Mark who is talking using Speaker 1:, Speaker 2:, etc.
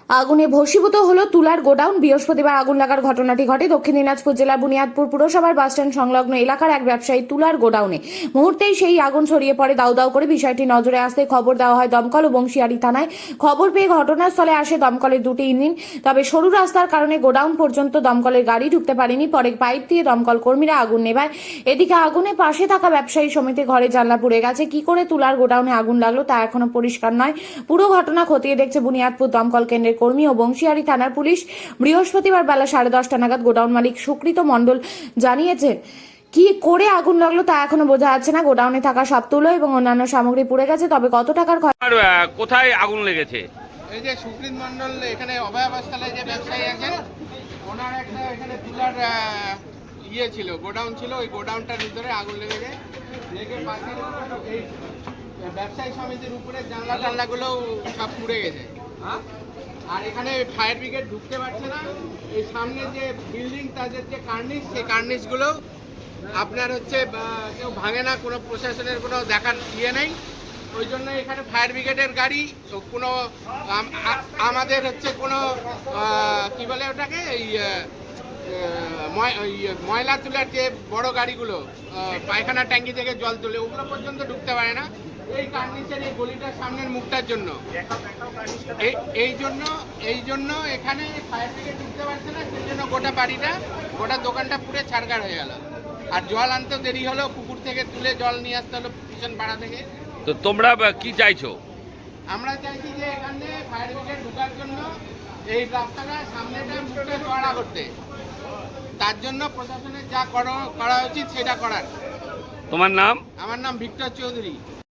Speaker 1: আগুনে ভস্মীভূত হলো তুলার গোডাউন। বৃহস্পতিবার আগুন লাগার ঘটনাটি ঘটে দক্ষিণ দিনাজপুর জেলার বুনিয়াদপুর পুরসভার বাসস্ট্যান্ড সংলগ্ন এলাকার এক ব্যবসায়ী তুলার গোডাউনে। মুহূর্তেই সেই আগুন ছড়িয়ে পড়ে দাউ দাউ করে। বিষয়টি নজরে আসতে খবর দেওয়া হয় দমকল ও বংশিয়ারি থানায়। খবর পেয়ে ঘটনাস্থলে আসে দমকলের দুটি ইঞ্জিন। তবে সরু রাস্তার কারণে গোডাউন পর্যন্ত দমকলের গাড়ি ঢুকতে পারেনি। পরে পাইপ দিয়ে দমকল কর্মীরা আগুন নেভায়। এদিকে আগুনে পাশে থাকা ব্যবসায়ী সমিতি ঘরে জানলা পুড়ে গেছে। কি করে তুলার গোডাউনে আগুন লাগলো তা এখনো পরিষ্কার নয়। পুরো ঘটনা খতিয়ে দেখছে বুনিয়াদপুর দমকল কেন্দ্রের কর্মী ও বংশিয়ারি থানার পুলিশ। বৃহস্পতিবার বেলা 10:30 নাগাদ গোডাউন মালিক সুকৃত মণ্ডল জানিয়েছেন কি করে আগুন লাগলো তা এখনো বোঝা যাচ্ছে না। গোডাউনে থাকা সব তুলো এবং অন্যান্য সামগ্রী পুড়ে গেছে, তবে কত টাকার ক্ষয়।
Speaker 2: আর কোথায় আগুন লেগেছে?
Speaker 3: এই যে সুকৃত মণ্ডল এখানে অভয় আবাসস্থলে যে ব্যবসায়ী আছেন, ওনার একটা এখানে তুলার ইয়ে ছিল, গোডাউন ছিল। ওই গোডাউনটার ভিতরে আগুন লেগেছে। লেগে পাশে এই ব্যবসায়ী সমিতির উপরে জানলা টানলাগুলো সব পুড়ে গেছে। আর এখানে ফায়ার ব্রিগেড ঢুকতে পারছে না। এই সামনে যে বিল্ডিং, তাদের যে কার্নিশ, সেই কার্নিশগুলো আপনার হচ্ছে কেউ ভাঙে না, কোনো প্রশাসনের কোনো দেখার ইয়ে নেই। ওই জন্য এখানে ফায়ার ব্রিগেডের গাড়ি কোনো আমাদের হচ্ছে কোনো কি বলে ওটাকে, এই ময়লা তোলার যে বড় গাড়িগুলো পায়খানা ট্যাঙ্কি থেকে জল তুলে, ওগুলো পর্যন্ত ঢুকতে পারে না এই কার্নিশের এই গলিটার সামনের মুখটার জন্য। এই জন্য এখানে ফায়ার ব্রিগেড ঢুকতে পারছে না। সেই জন্য গোটা দোকানটা পুরো ছাড়গাড় হয়ে গেল। আর জল আনতে দেরি হলো, পুকুর থেকে তুলে জল নিয়ে আসতে হলো পিছন পাড়া থেকে।
Speaker 2: তো তোমরা কি চাইছো?
Speaker 3: আমরা চাইছি যে এখানে ফায়ার ব্রিগেড ঢোকার জন্য এই রাস্তাটা সামনেটা মুখটা চড়া করতে, তার জন্য প্রশাসনের যা করা উচিত সেটা করার।
Speaker 2: তোমার নাম?
Speaker 3: আমার নাম ভিক্টর চৌধুরী।